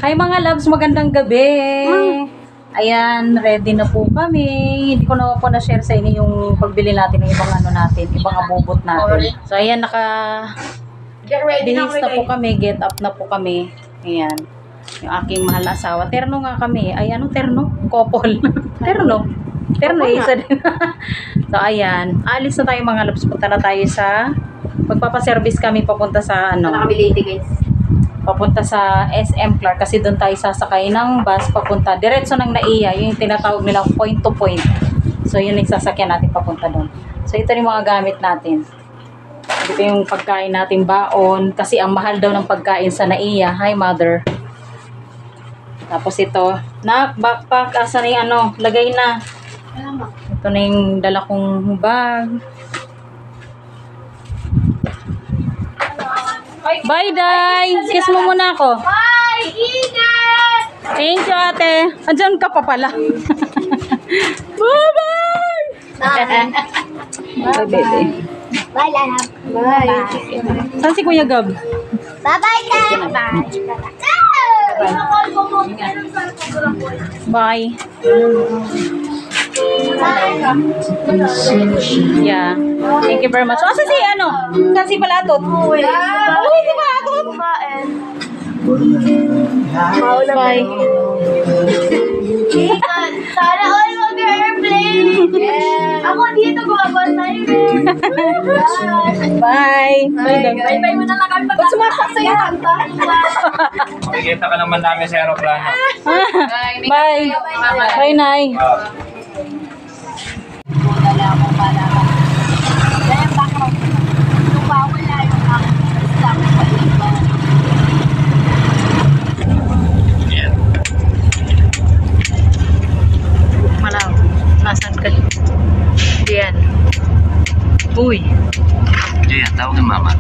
Hi mga loves, magandang gabi. Ayan, ready na po kami. Hindi ko na po na-share sa inyo yung pagbili natin ng ibang ano natin, ibang abubot natin. So ayan, bihis na po kami, get up na po kami. Ayan, yung aking mahal na asawa. Terno nga kami. Ay, anong terno? Couple. Terno isa din. So ayan, alis na tayo mga loves. Punta na tayo sa magpapaservice kami papunta sa ano. Guys. Papunta sa SM Clark kasi doon tayo sasakay ng bus papunta. Diretso ng NAIA, yung tinatawag nilang point to point. So yun yung sasakyan natin papunta doon. So ito yung mga gamit natin. Ito yung pagkain natin baon kasi ang mahal daw ng pagkain sa NAIA. Hi mother. Tapos ito, backpack, asa na yung ano, lagay na. Ito na yung dala kong bag. Bye, Day! Kiss mo muna ako. Bye! Ingat! Thank you, ate. Andyan ka pa pala. Bye-bye! Bye, baby. Bye, Lana. Bye. Saan si Kuya Gab? Bye-bye, Kat! Bye. Yeah. Thank you very much. Oh, si ano? Saan si Palatot? Oh, si Palatot! Bye. Sana all mag-airplane! Ako dito gumagawa tayo. Bye. Bye-bye mo na lang kami. Ba't sumasak sa'yo kanta? Nakikita ka naman namin sa aeroplano. Bye. Bye, Nay. Wala ako para ka. Dahil background ko. Kung wala yung ako sa Malaw. Nasaan ka? Diyan. Uy. Diyan, tawag ng mama.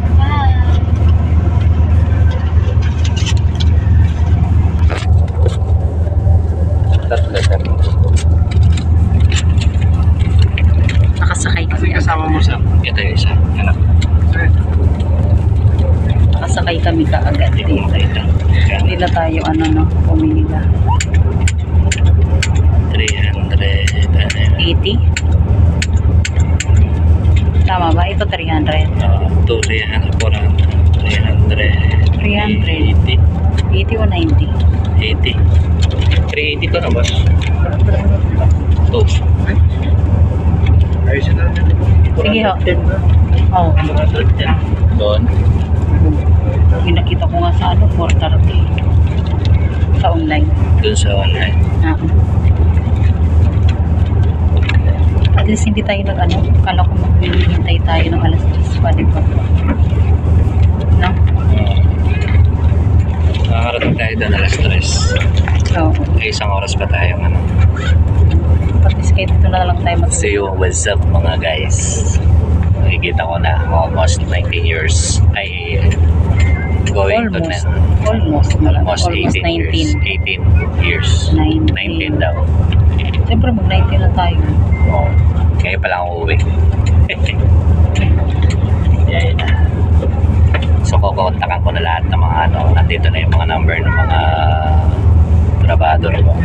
Nakasakay kami. Kasama mo sa ito yung isa. Anak. Nakasakay kami kaagad. Hindi na tayo pumili na. 80? Tama ba? Ito 300. 300, 400, 300. 300. 80 o 90? 80. 380 to na boss. 2. Ayusin na natin. Sige ho. Oo. Doon. Yung nakita ko nga sa 430. Sa online. Doon sa online. At least hindi tayo kala ko maghihintay tayo ng alas 10 pa, di ba? No? Nakakarating tayo doon alas 3. Oo. Isang oras pa tayo At least kahit dito na lang tayo So what's up mga guys? Nakikita ko na almost 19 years. Ay, going almost 18 years. 18 years. 19 daw. Siyempre mag-19 na tayo. Oo. Kaya pala akong uuwi. Yan. So kukontakan ko na lahat ng mga nandito na yung mga number ng mga trabador ko.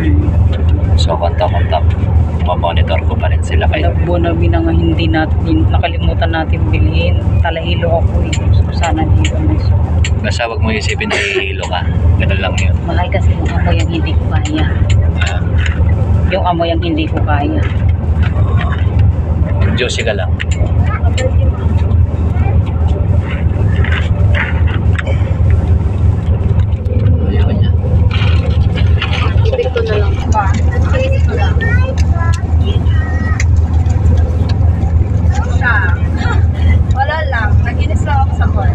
So kontak. Mamonitor ko pa rin sila kayo. Buonabi na nga hindi natin, nakalimutan natin bilhin. Talahilo ako So sana dito may so. Basta wag mo isipin na ihilo ka. Ganun lang yun. Malay kasi yung amoy ang hindi ko kaya. Yung amoy ang hindi ko kaya. Josie ka lang. Ito na lang. Ito lang. Wala lang. Naginis lang ako sa call.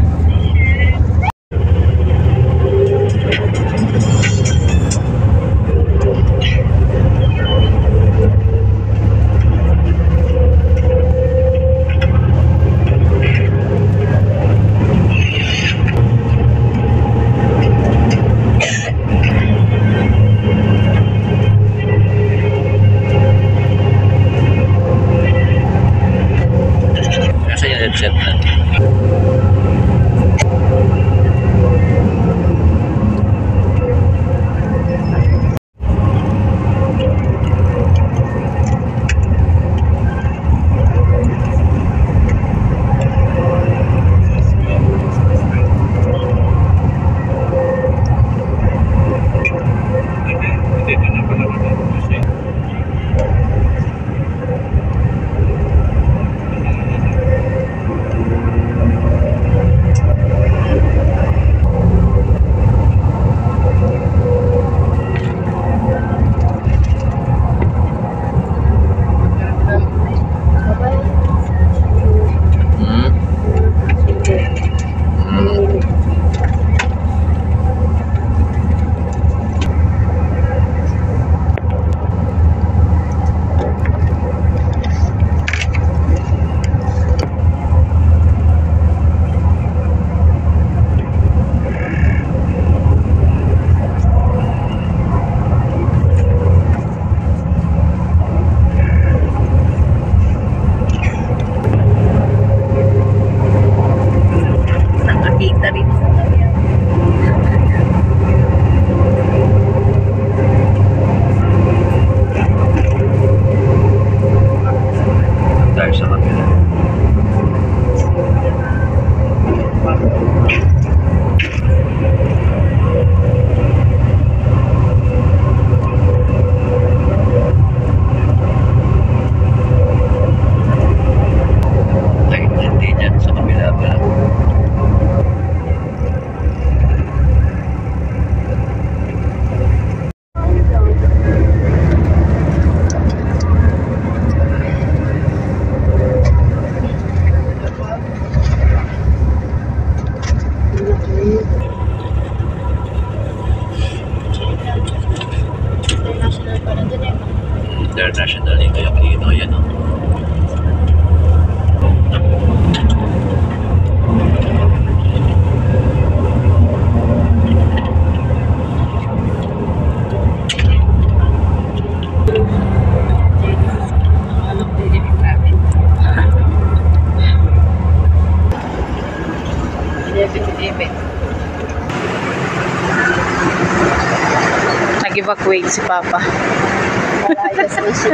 Nag-evacuate si Papa. Para ayos na siya.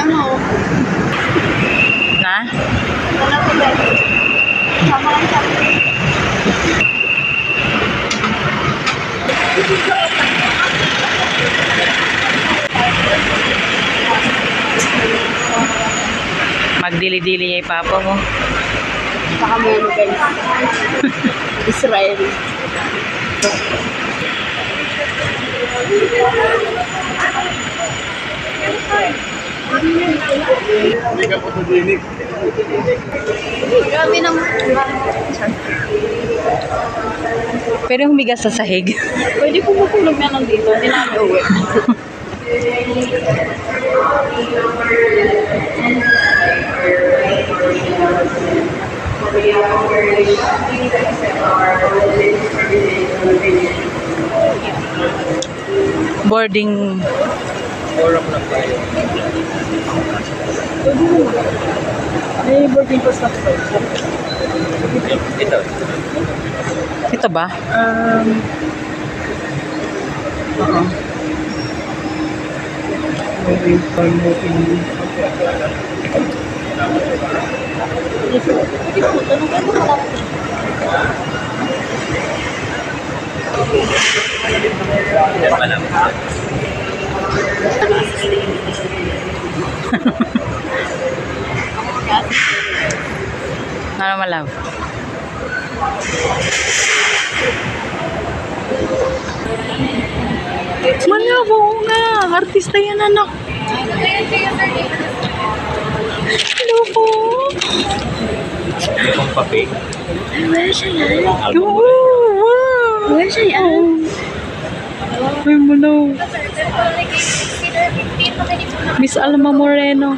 Ano? Na? Wala ko ba? Sama lang sa akin. Magdili-dili niya yung Papa mo. Baka may ano guys. Israel. Grabe naman. Pwede humigas sa sahig. Pwede po matulog na lang dito. Hindi na kami uwi. Boarding. May boarding pass na po. Ito. Ito ba? Oo. Yan pa lang. Ano malaw? Malabo nga. Artista yan, anak. Hello po. Itong papel. Where siya yan? Album mo Wow. Where siya yan? Ay, malaw. Miss Alma Moreno.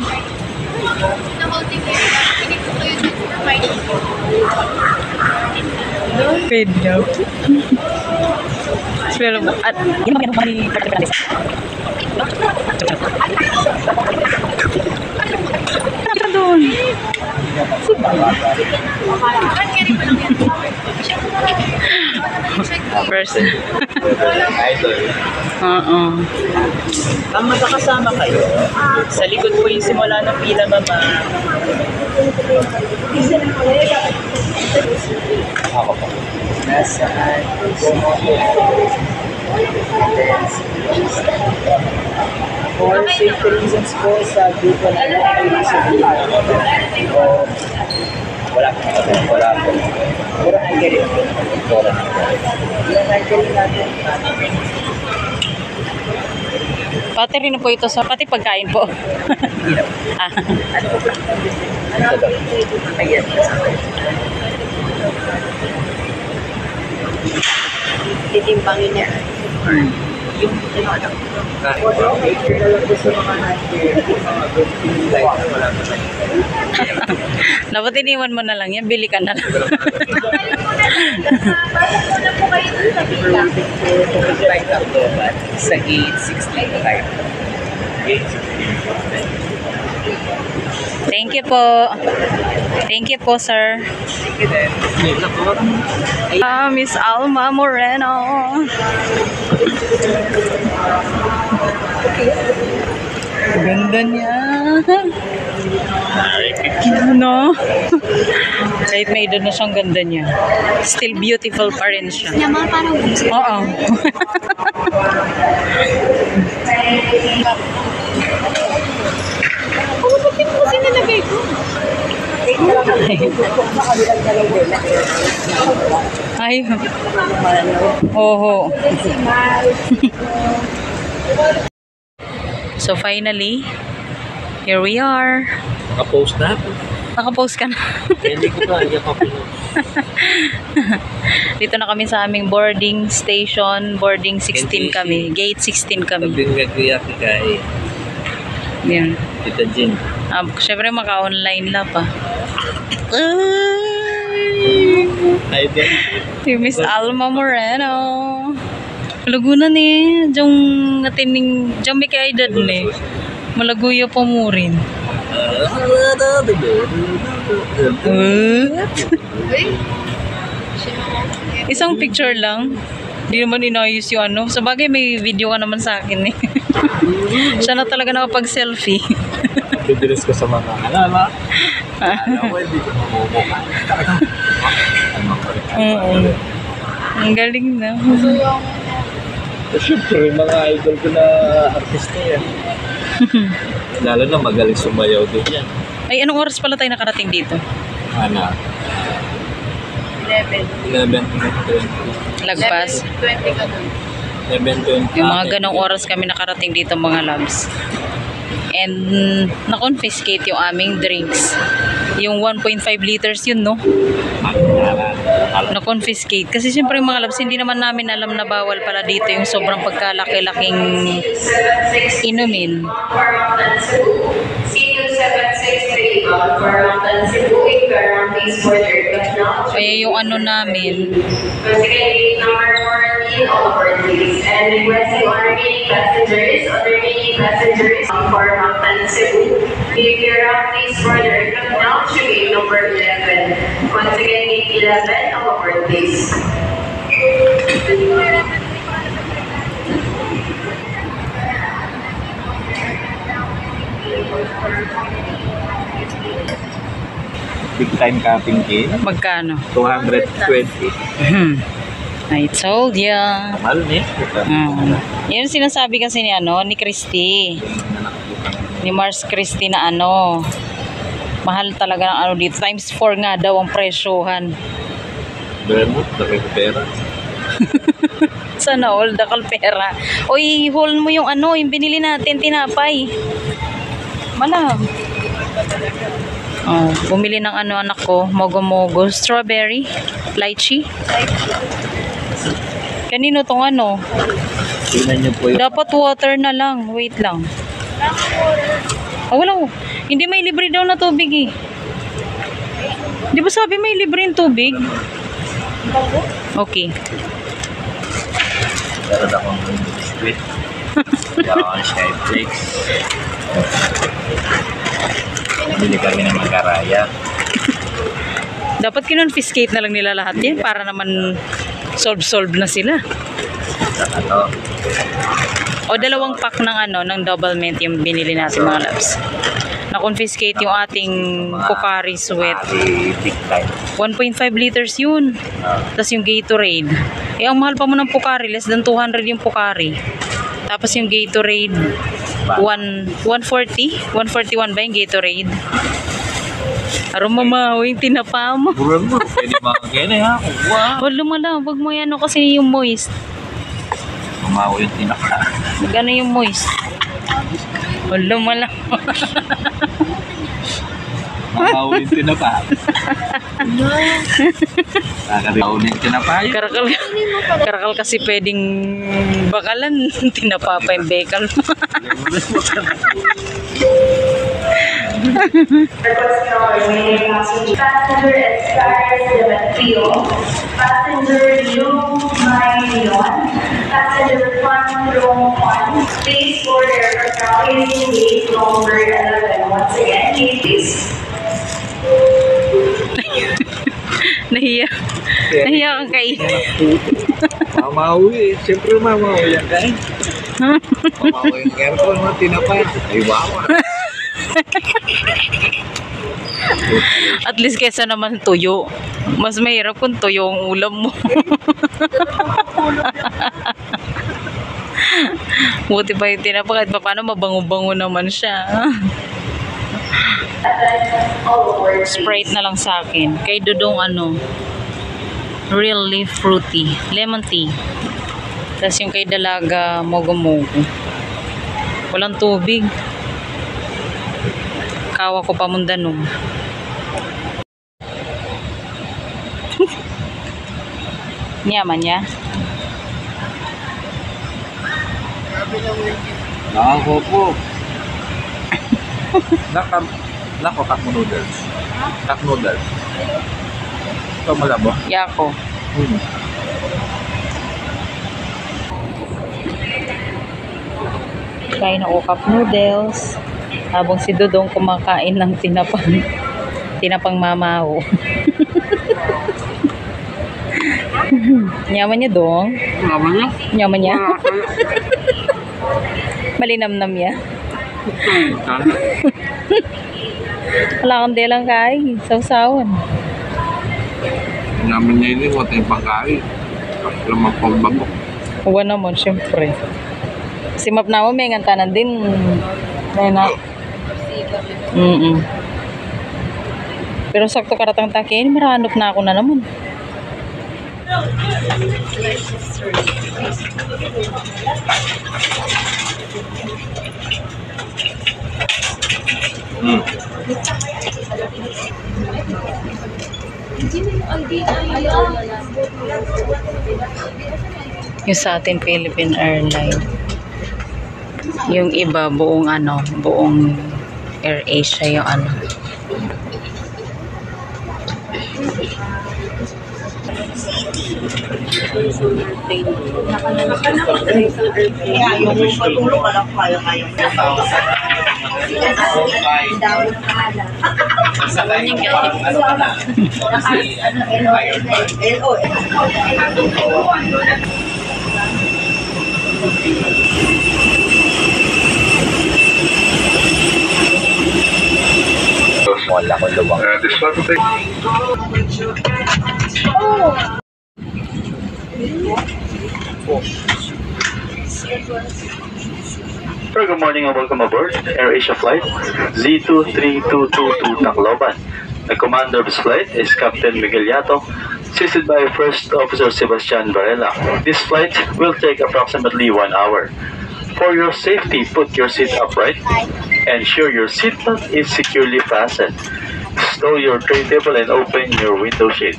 Pwede daw. Pero, at, yun ang may pagkakalis. Ano doon? Person. Idol. Oo. Ang magkakasama kayo, sa likod po yung simula ng pila, mama. Ako po. Nasaan? For safety reasons po, sa dito na lang sa Wala po. Wala po. Mura ang gari. Wala. Yung nagkali natin, Pati rin po ito sa pati pagkain po. Ah, ano po ba? Ano po? Ayan. Titimbangin niya. Yung ano? Major na lang po sa mga wala po. dapat iniwan mo na lang yan, bili ka na lang. Right up to sa gate 65. Thank you po. Thank you po, sir. Ah, Miss Alma Moreno. Ganda niya. No? Kahit may edad na siyang ganda niya. Still beautiful pa rin siya. Naman parang gusto. Oo. Bakit mo kasi nilagay ko? Ay. Oo. So finally, here we are. Naka-post na ako. Nakapost ka na. Hindi ko pa. Hindi ako Dito na kami sa aming boarding station. Boarding 16 kami. Gate 16 kami. Sabihin nga kuya kay Yan. Tita Jean. Siyempre maka-online la pa. Ay, din. Si Miss Alma Moreno. Lagunan eh. Diyong atining, diyong may kaedad ni. Malaguyo pa mo rin. What? Isang picture lang. Hindi naman inayos yung ano. Sa bagay, may video ka naman sa akin eh. Siya na talaga nakapag-selfie. Bibilis ko sa mga alala. Alam ko, hindi ko mamumukha. Oo. Ang galing na. Siyempre, mga idol ko na artista yan. Lalo na magaling sumayaw din yan. Ay, anong oras pala tayo nakarating dito? Ana, 11. 11:20. Lagpas. 20 ka dun. 11:20. Yung mga ganong oras kami nakarating dito mga loves. And na-confiscate yung aming drinks. Yung 1.5 liters yun, no? Na-confiscate. Kasi syempre mga loves, hindi naman namin alam na bawal pala dito yung sobrang pagkalaki-laking inumin. Kaya yung ano namin, and requesting all remaining passengers for Mountain Cebu. If you're on please further come down to gate number 11. Once again, gate 11 of our please. Big time capping in. magkano? 220. I told ya. Mahal niya. Yun sinasabi kasi ni ano, ni Christy. Ni Mars Christy na ano. Mahal talaga ng ano dito. Times 4 nga daw ang presyohan. Bremo, nakikipera. Sana all, dakal pera. O i-hold mo yung ano, yung binili natin, tinapay. Malam. Oh, bumili ng ano anak ko, mogo-mogo, strawberry, lychee. Kanino tong ano? Tingnan niyo po yung Dapat water na lang. Wait lang. Oh, wala. Hindi may libre daw na tubig eh. Di ba sabi may libre yung tubig? Okay. meron akong biscuit. Meron akong skyflakes. Bili kami ng magaraya. Dapat kinonfiscate na lang nila lahat yan para naman solve na sila. Saka to. O dalawang pack ng ano, ng double mint yung binili natin mga loves. Na-confiscate yung ating Pocari Sweat. Big time. 1.5 liters yun. Tapos yung Gatorade. Eh, ang mahal pa mo ng Pocari. Less than 200 yung Pocari. Tapos yung Gatorade, 140? 141 ba yung Gatorade? Aram mamaw, yung tinapa mo. Buran mo. Pwede makagyan eh ha. Wow. Wala mo lang. Wag mo yan kasi yung moist. Mamaw yung tinaka. Magano yung moist? Wala mo lang. Mamaw yung tinapa. Nakakariyaw yung tinapa yun. Karakal kasi pwedeng bakalan. Tinapa pa yung bekal mo. Requesting all remaining passengers. Passenger Escares de Mateo. Passenger Liu Mai Leon. Passenger Juan Juan. Please board aircraft traveling gate number 11. Once again, gate please. Nahiya. Nahiya kang kain. Mamaw eh. Siyempre mamaw yan kain. Mamaw yung aircon mo tinapa. Ay wawa. At least kesa naman tuyo. Mas mahirap kung tuyo ang ulam mo. Buti pa yung tinapa kahit pa paano mabango-bango naman siya. Sprite na lang sa akin. Kay Dudong ano, real leaf fruity, lemon tea. Tapos yung kay Dalaga, mogo-mogo. Walang tubig. Kawa ko pa mundanong. Yaman niya. Nako po. Nako, cup noodles. Cup noodles. Ito malabo. Yako. Kain ako cup noodles. Habang si Dudong kumakain ng tinapang mamaw. Nyaman niya dong. Naman niya. Nyaman niya. Malinamnam niya. Wala kang delang kain. Sausawan. Naman niya yun, wala tayong pagkain. Lamang pagbago. Huwag naman, syempre. Si Map na mo, may ngantanan din. Na. Pero sakto karatang takin, maranop na ako na naman. Yung sa atin Philippine Airlines. Yung iba buong buong Air Asia yung Wala ko luwang. This one to take. Sir, good morning and welcome aboard Air Asia Flight Z23222 Tacloban. The commander of this flight is Captain Miguel Yato, assisted by First Officer Sebastian Varela. This flight will take approximately 1 hour. For your safety, put your seat upright. Ensure your seatbelt is securely fastened. Stow your tray table and open your window shade.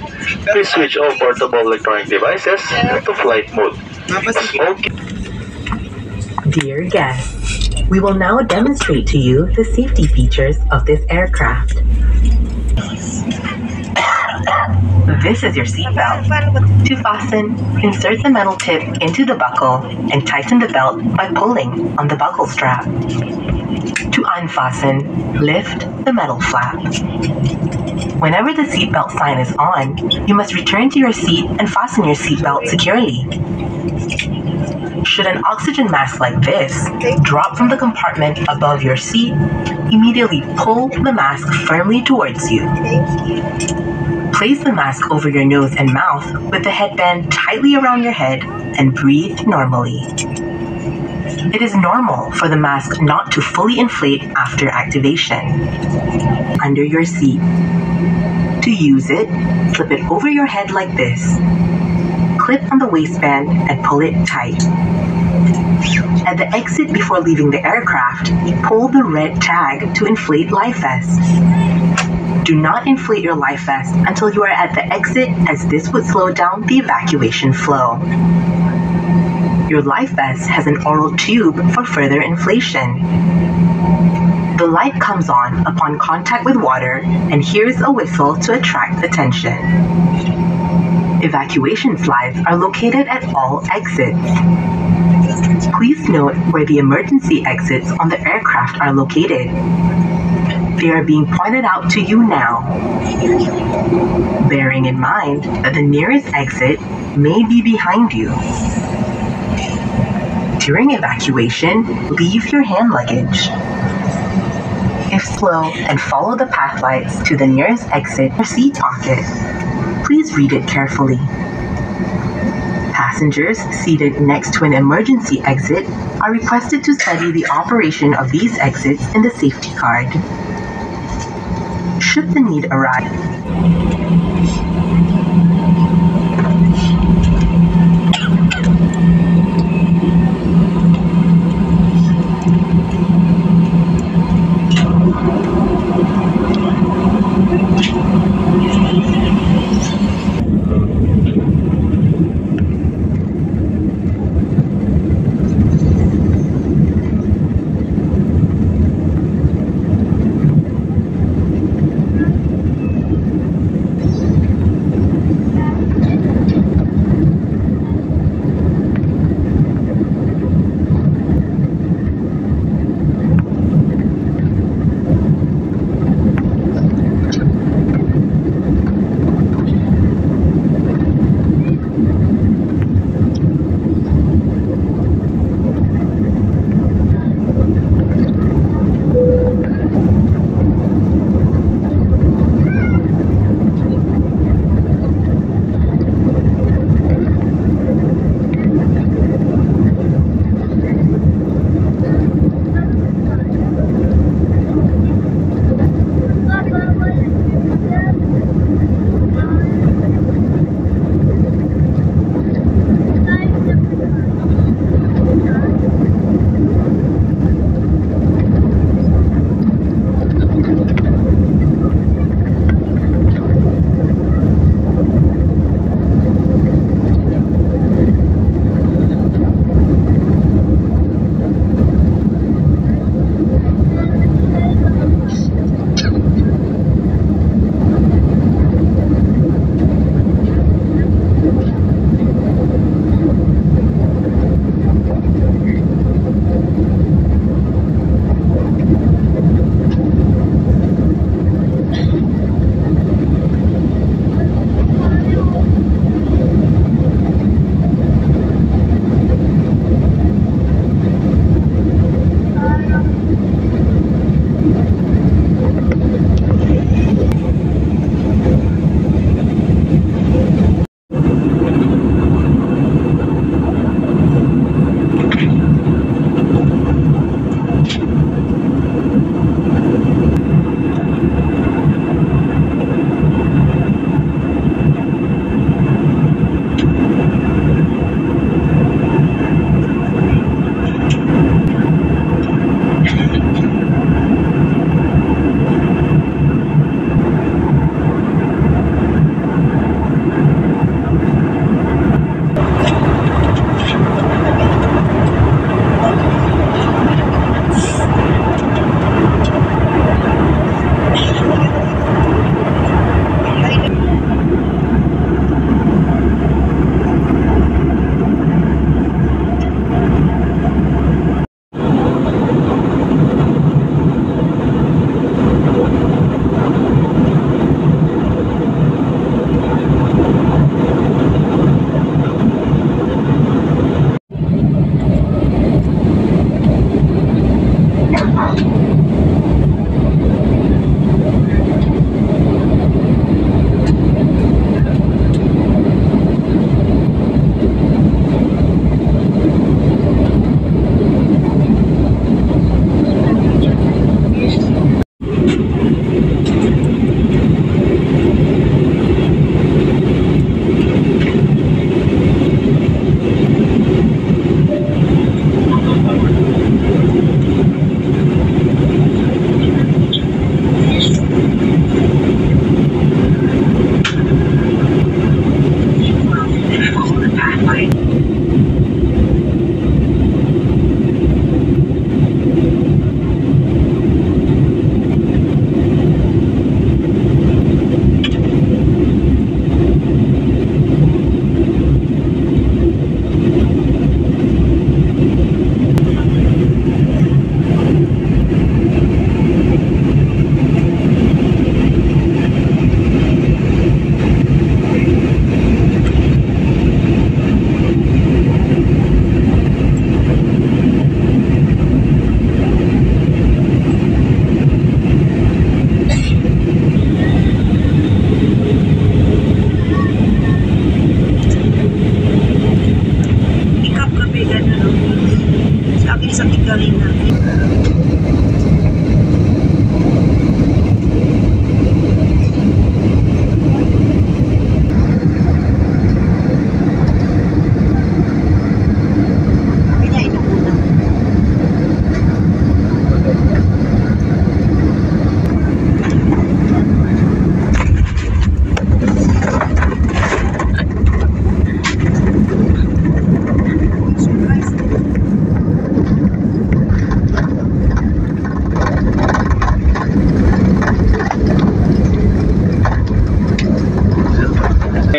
Please switch all portable electronic devices to flight mode. Smoking. Dear guests, we will now demonstrate to you the safety features of this aircraft. This is your seatbelt. To fasten, insert the metal tip into the buckle and tighten the belt by pulling on the buckle strap. To unfasten, lift the metal flap. Whenever the seatbelt sign is on, you must return to your seat and fasten your seatbelt securely. Should an oxygen mask like this drop from the compartment above your seat, immediately pull the mask firmly towards you. Place the mask over your nose and mouth with the headband tightly around your head and breathe normally. It is normal for the mask not to fully inflate after activation. Under your seat. To use it, slip it over your head like this. Clip on the waistband and pull it tight. At the exit before leaving the aircraft, pull the red tag to inflate life vest. Do not inflate your life vest until you are at the exit, as this would slow down the evacuation flow. Your life vest has an oral tube for further inflation. The light comes on upon contact with water, and here's a whistle to attract attention. Evacuation slides are located at all exits. Please note where the emergency exits on the aircraft are located. They are being pointed out to you now. Bearing in mind that the nearest exit may be behind you. During evacuation, leave your hand luggage. If slow, and follow the path lights to the nearest exit or seat pocket. Please read it carefully. Passengers seated next to an emergency exit are requested to study the operation of these exits in the safety card. Should the need arise,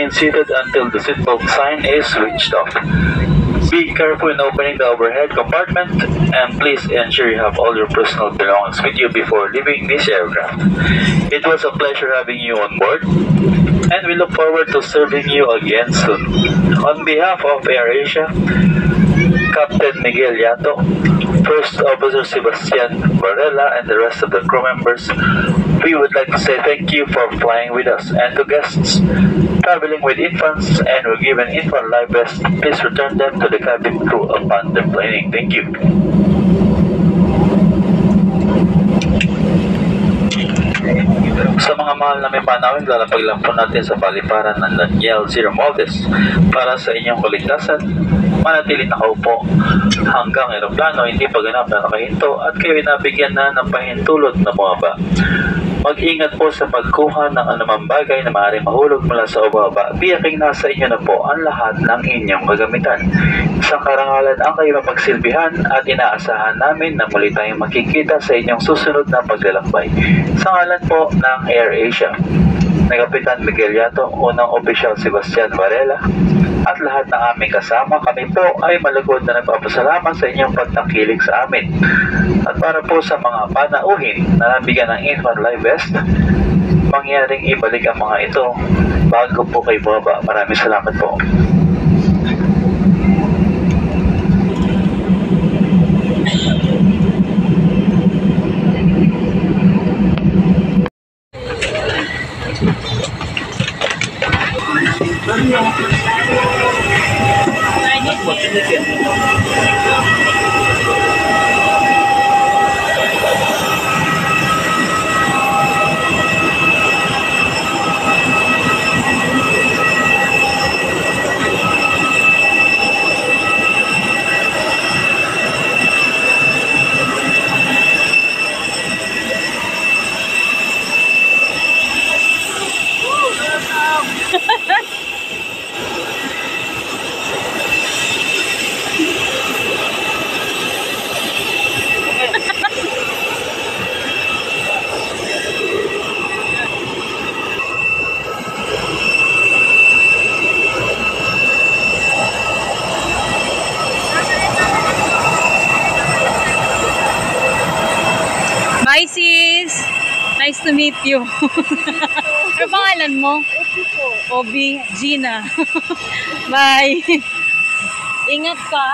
Remain seated until the seatbelt sign is switched off. Be careful in opening the overhead compartment, and please ensure you have all your personal belongings with you before leaving this aircraft. It was a pleasure having you on board, and we look forward to serving you again soon. On behalf of AirAsia, Captain Miguel Yato, First Officer Sebastian Varela, and the rest of the crew members, we would like to say thank you for flying with us. And to guests traveling with infants and were given infant life vest, please return them to the cabin crew upon deplaning. Thank you. Sa mga mahal na may panawin, lalapag lang po natin sa paliparan ng Daniel Zero Moldes para sa inyong kaligtasan. Manatili nakaupo hanggang eroplano hindi paganap na nakahinto at kayo nabigyan na ng pahintulot na bumaba. Mag-ingat po sa pagkuha ng anumang bagay na maaaring mahulog mula sa baba. Biyaking nasa inyo na po ang lahat ng inyong kagamitan. Isang karangalan ang kayo mapagsilbihan at inaasahan namin na muli tayong makikita sa inyong susunod na paglalakbay. Sa ngalan po ng AirAsia, na Kapitan Miguel Yato, unang opisyal Sebastian Varela, at lahat ng aming kasama, kami po ay malugod na nagpapasalamat sa inyong pagtangkilik sa amin. At para po sa mga panauhin na nabigyan ng infant life vest, mangyaring ibalik ang mga ito bago po kayo baba. Maraming salamat po. Bye sis! Nice to meet you. Ano pangalan mo? Obi. Gina. Bye! Ingat ka.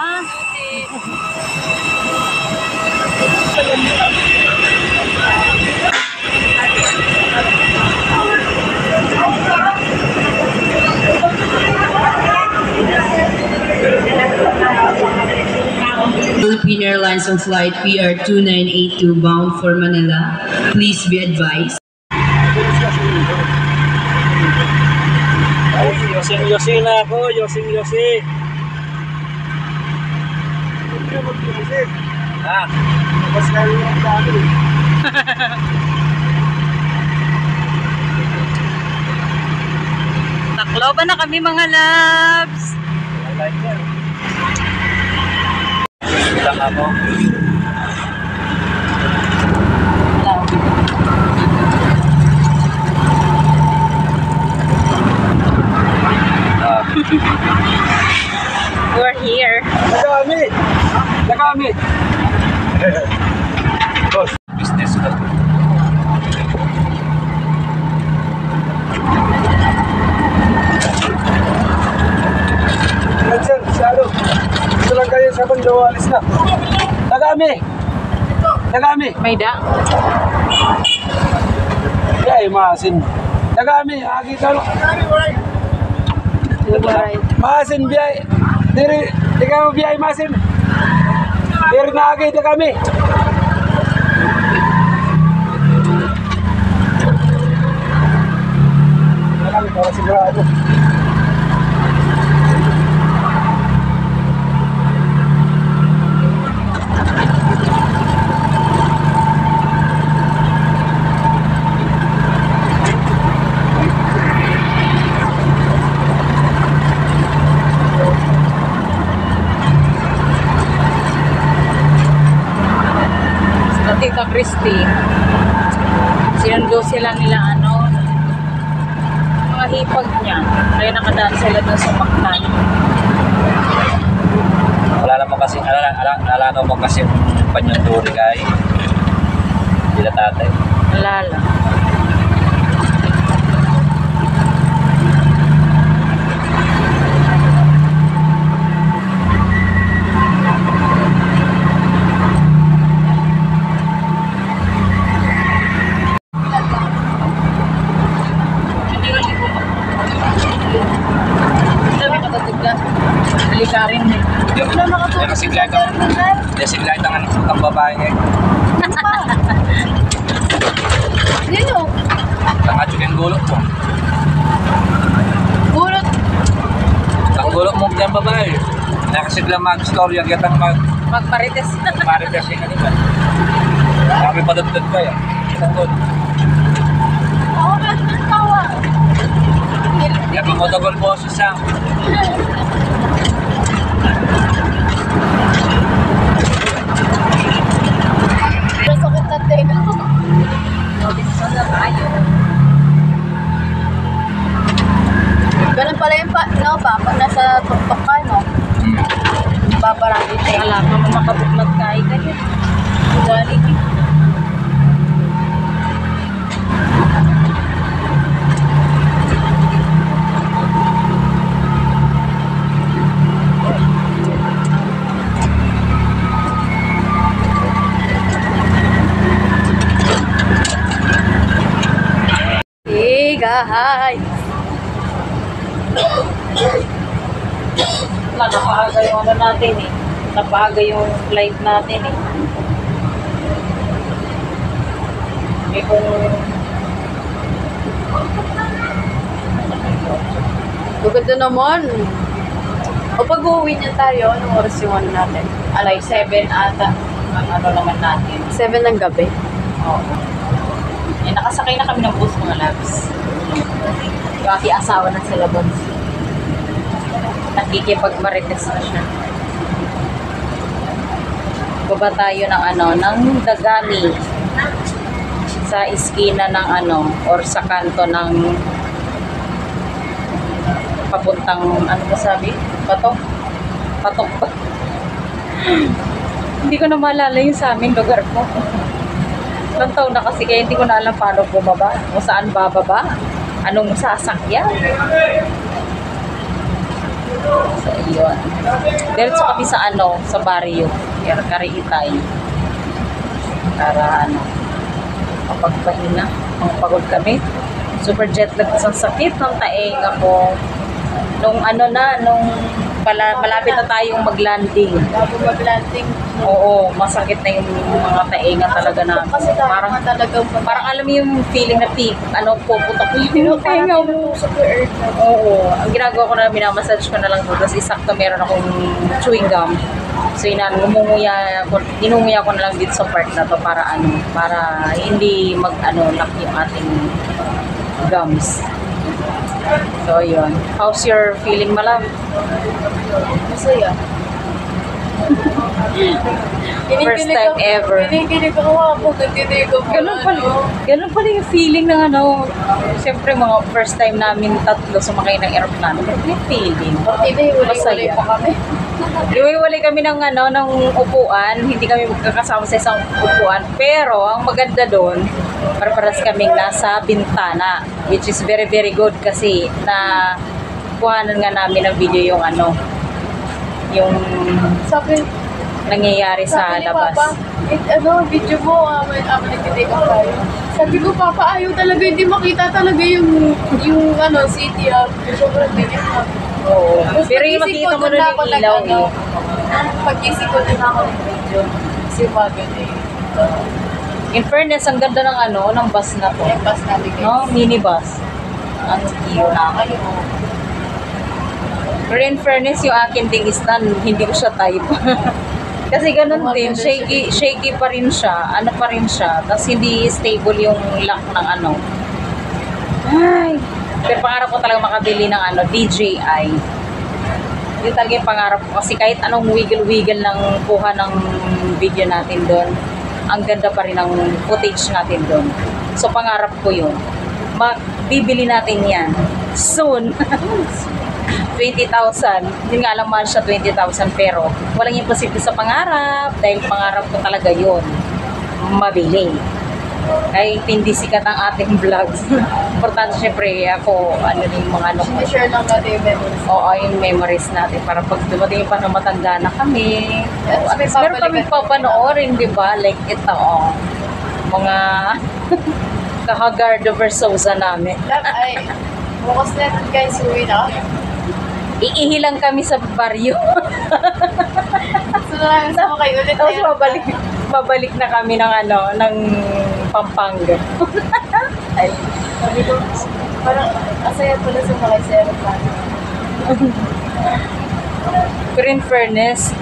Philippine Airlines on flight PR2982 bound for Manila. Please be advised. Yosing-yosi na ako, yosing-yosi. Tapos kayo yung dami. Tacloban na kami mga loves. kasama mo. We're here. Nagamit! Nagamit! Business ko. Sir, salo. Gusto lang kayo sa bando, alis na. Nagami! Nagami! May da. Biyay, maasin. Nagami, agi talo. Maasin, biyay. Di ka mo biyay, maasin. Diri na agi, nagami. Nagami, para sigurado. Sa Tita Christy. Sinundo sila nila mga hipag niya. Kaya nakadaan sila doon sa Mactan. Wala naman kasi, ala naman kasi panyanduri kay bila tatay. Lala. Sabi nakatagda. Halikarin mo. Yung siglayt ang babae niya. Sino? Tangadyo yung gulot mo. Gulot. Ang gulot mo yung babae. Nakasiglang mag-story ang gatang Magparites. marites yung kanina. Kami padagdag ka yan. Isang gulot. Ako ba ang tawa? Yan, mamodagol boses sa Masakit na tenga. Robinson na tayo. Ganun pala yung pag nasa tuktok ka, no? Babarangay tayo. Wala ka mo makabuklat kay kanya. Dali. Hey guys! Napaaga yung natin eh. Napaaga yung flight natin eh. May kung Maganda naman. O pag-uwi niya tayo, anong oras yung ano natin? alay 7 ata. Ang naman natin. 7 ng gabi. Oo. Eh, nakasakay na kami ng bus mga labs. Yung aking asawa na sa labas. Nakikipagmarites na siya. Baba tayo ng Dagami. Sa iskina ng or sa kanto ng papuntang, ba sabi? Patok ba? Hindi ko na maalala yung sa aming lugar ko. Ilang taon na kasi kaya hindi ko na alam paano bumaba, kung saan bababa, anong sasakyan. So, yun. Diretso kami sa sa barrio, Kariitay. Para kapagpahinga, pagod kami. Super jet lag sa sakit ng taenga ko. Nung malapit na tayong mag-landing. Bago mag-landing. Oo, masakit na yung mga taenga talaga na. Kasi Parang alam mo yung feeling na puputok ko yung taenga mo. Oo, ang ginagawa ko na, minamassage ko na lang doon. Tapos isakto meron akong chewing gum. So inunguya ko na lang dito sa part na to para hindi lock yung ating gums. So yun. How's your feeling, Malam? Masaya. First time ever. Kinikilig ako habang nagtitig ako. Ganun pala yung feeling ng ano. Siyempre mga first time namin tatlo sumakay ng aeroplano. Ganun yung feeling. Huli-huli pa kami. Iwalay kami ng ano ng upuan, hindi kami magkakasama sa isang upuan. Pero ang maganda doon, para-paras kaming nasa bintana, which is very very good kasi na kuhanan nga namin ng video yung ano, yung Sabi nangyayari sa ni labas. Papa, video mo, nagtitake off tayo. Sabi ko, Papa, ayaw talaga, hindi makita talaga yung city. Sobrang ganyan. Oo. Pero yung Pag-isip makita ko, mo doon nun na ako yung ilaw eh. Pag-isip ko din ako ng video. Kasi wagan eh. In fairness, ang ganda ng ano, ng bus na to. Yung bus natin guys. No? Minibus. Ang cute. Nakakayo. Pero in fairness, yung akin ding is hindi ko siya type. Kasi ganun din, shaky pa rin siya. Ano pa rin siya. Tapos hindi stable yung lock ng ano. Ay. Pero pangarap ko talaga makabili ng ano, DJI. Yun talaga yung pangarap ko. Kasi kahit anong wiggle-wiggle ng kuha ng video natin doon, ang ganda pa rin ng footage natin doon. So pangarap ko yun. Bibili natin yan. Soon. 20,000. Hindi nga alam mahal siya 20,000 pero walang imposible sa pangarap dahil pangarap ko talaga yun. Mabili. Kahit hindi sikat ang ating vlogs. Importante syempre ako, ano yung mga ano. Share lang natin yung memories. Oo, yung memories natin para pag dumating pa na matanda na kami. At least meron kami papanoorin, di ba? Like ito, mga kahagardo Versosa namin. Ay, bukas na natin guys, uwi na. Iihilang kami sa baryo. So na lang kayo ulit. Tapos babalik na kami ng ano, ng Pampanga. Ay, sabi ko, parang asaya pala sa mga zero plan. Pero in fairness,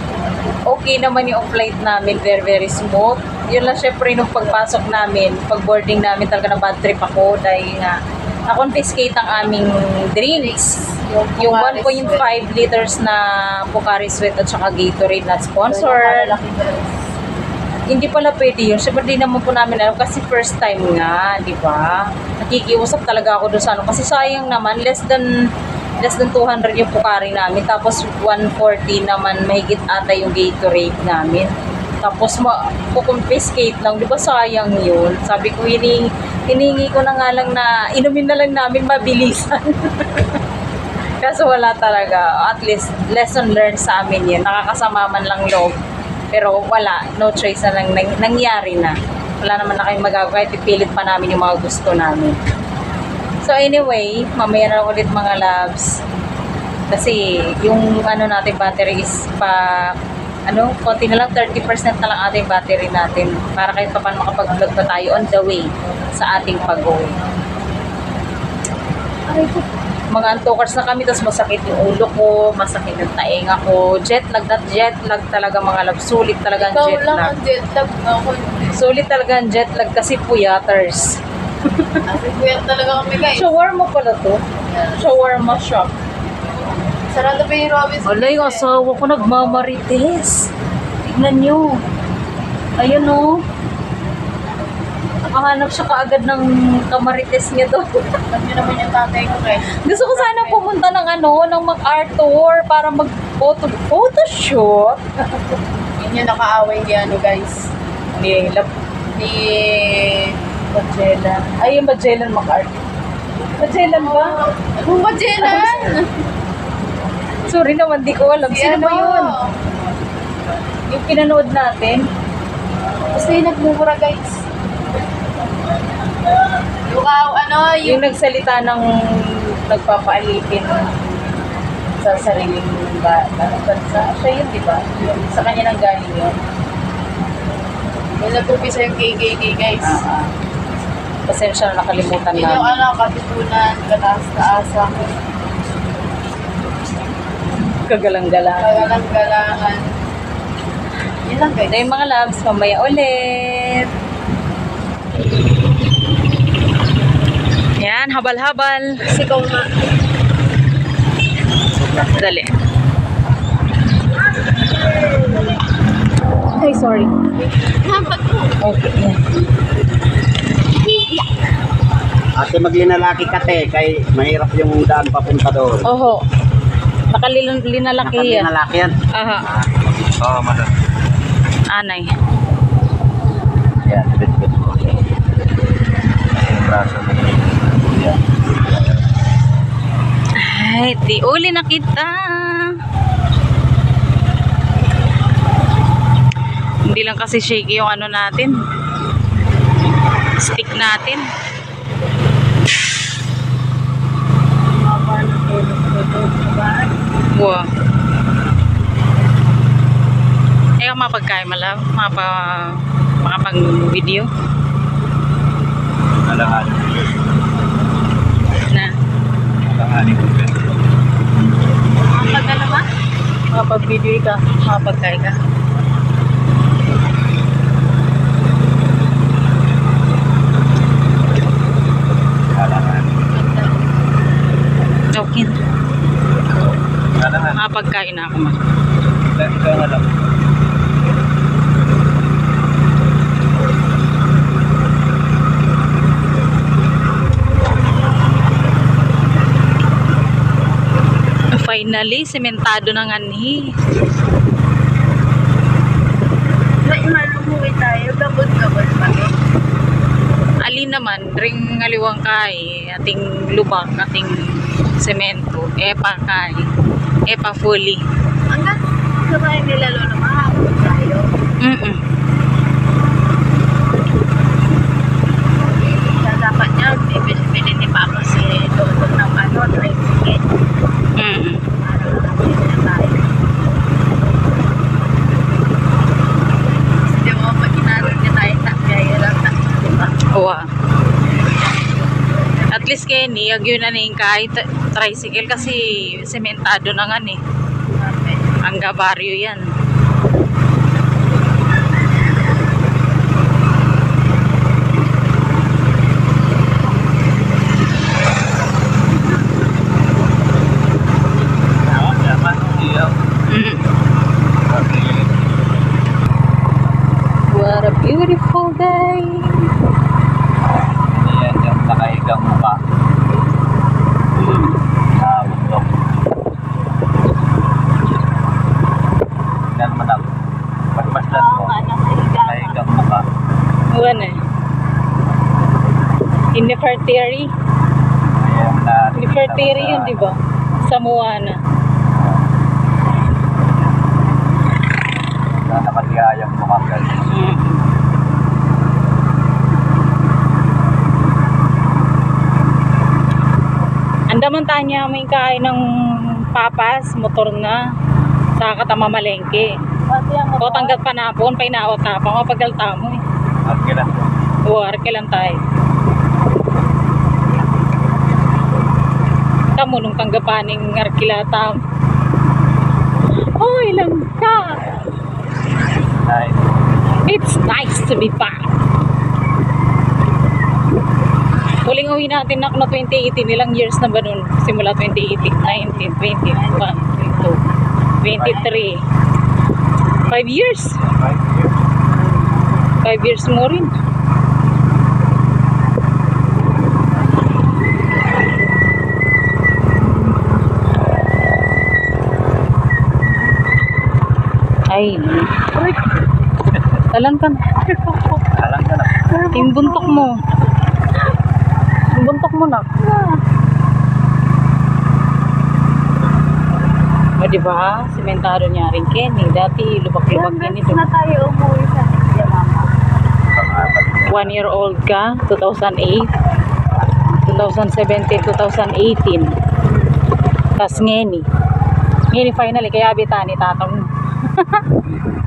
okay naman yung flight namin, very very smooth. Yun lang syempre nung pagpasok namin, pag boarding namin talaga na bad trip ako dahil nga na-confiscate ang aming drinks. Yung 1.5 liters na Pocari Sweat at saka Gatorade not sponsored. Hindi pala pwede yun. Siyempre di naman po namin alam kasi first time nga, di ba? Nakikiusap talaga ako doon sa ano. Kasi sayang naman, less than 200 yung Pocari namin. Tapos 140 naman, mahigit ata yung Gatorade namin. Tapos confiscate lang, di ba sayang yun? Sabi ko, hiningi ko na nga lang na inumin na lang namin mabilisan. Kaso wala talaga. At least, lesson learned sa amin yun. Nakakasama man lang loob. Pero wala. No choice na lang. Nangyari na. Wala naman na kayong magagawa. Pipilit pa namin yung mga gusto namin. So anyway, mamaya na ulit mga loves. Kasi yung ano natin battery is konti na lang, 30% na lang ating battery natin. Para kahit pa paano makapag-vlog pa tayo on the way sa ating pag-uwi. Ay, mga antokers na kami, tapos masakit yung ulo ko, masakit yung tainga ko, jet lag talaga mga love, sulit talaga ang jet Ikaw lang lag. ang jet lag, ako. Sulit talaga ang jet lag kasi puyaters. Kasi puyat talaga kami guys. Shawarma pala to. Shawarma shop. Sarado pa yung Robinson. Wala yung asawa ko nagmamarites. Tignan nyo. Ayun o. Nakahanap siya kaagad ng kamarites niya doon. Alam niyo naman yung tatay ko guys. Gusto ko sana pumunta ng ng MacArthur para mag-photoshoot. Yun yung nakaaway ni guys. Ni Magellan. Ay, yung Magellan MacArthur. Magellan ba? Anong Magellan? Sorry naman, di ko alam. Sino ba yun? Yung pinanood natin. Basta yung nagmumura guys. Yung nagsalita ng nagpapaalipin sa sariling bansa. Siya yun, di ba? Sa kanya nang galing yun. Yung nag-upisa yung KKK guys. Pasensya na nakalimutan Yun yung namin. katipunan, kataas-taasan. Kagalang-galang. Kagalang-galangan. Yun lang guys. Na yung mga loves, mamaya ulit. Yan, habal-habal. Sikaw na. Dali. sorry. Okay, yeah. Ate, maglinalaki ka te, kay mahirap yung daan papunta doon. Oho. Nakalinalaki yan. Nakalinalaki yan. Aha. Oo, madam. Anay. Yan, bit-bit mo. Yung braso na yan. Ay, di uli na kita. Hindi lang kasi shaky yung ano natin. Stick natin. Wow. Ayaw mapagkain malaw. Makapag-video. Alangan. Na. Alangan ko. Kapag ano ba? Makapag-video ka. Makapagkain ka. Alangan. Okay. Alangan. Makapagkain na ako man. Ikaw nga lang. Finally, sementado ng anhi. Umuwi tayo, gabot-gabot pa. Alin naman, ring ngaliwang kay, ating lubak, ating semento, epa kay, epa fully. Hanggang sa bahay nila lolo, mahapon tayo. Dapat niya, bibili pa ako si Lolo ng ano, tricycle. Hindi mo pag inaral niya tayo sa gaya lang sa diba? Owa. At least kaya ni, yun na ning kahit tricycle kasi sementado na nga ni. Ang gabaryo yan. What a beautiful day. Yan, yung nakaigang mukha. Sa bundok. Tingnan mo na. Pagmasdan mo. Nakaigang mukha. Ano eh? In Nefertari. Ayan na. Nefertari yun, di ba? Sa Moana. Na nakatiyayang mukha. Andaman tanya may kain ng papas, motor na sa katamamalengke. O tanggat panapon, painaot tapang, mapagalta mo eh. Okay lang. O, arke lang tayo. Tamo nung tanggapaning arkilatam. Hoy lang ka! Nice. It's nice to be back. Huling uwi natin na 2018, ilang years na ba nun? Simula 2018, 19, 20, 1, 22, 23. 5 years? 5 years mo rin. Ay, talan ka na. Alam ka na. Yung buntok mo. Yung buntok mo na. O diba? Sementado niya rin Kenny. Dati lubak-lubak yan ito. na tayo umuwi sa India, mama. 1 year old ka, 2008. 2017, 2018. Tas ngeni. Ngeni finally, kaya bitani tatang.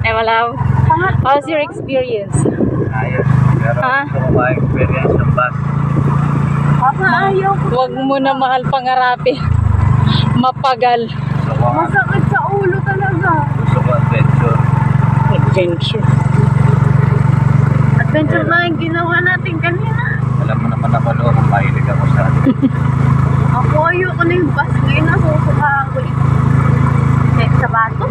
Eh, malaw. How's your experience? Ayos. Pero Ha? gusto ko ma-experience ng bus. Papa, ayaw ko. Huwag mo na mahal pangarapin. Mapagal. Gusto ko nga. Masakit sa ulo talaga. Gusto ko adventure. Adventure. Adventure na yung ginawa natin kanina. Alam mo naman ako loob kung mahilig ako sa Ako ayoko na yung bus ngayon. Nasusuka ako eh. Sa bato.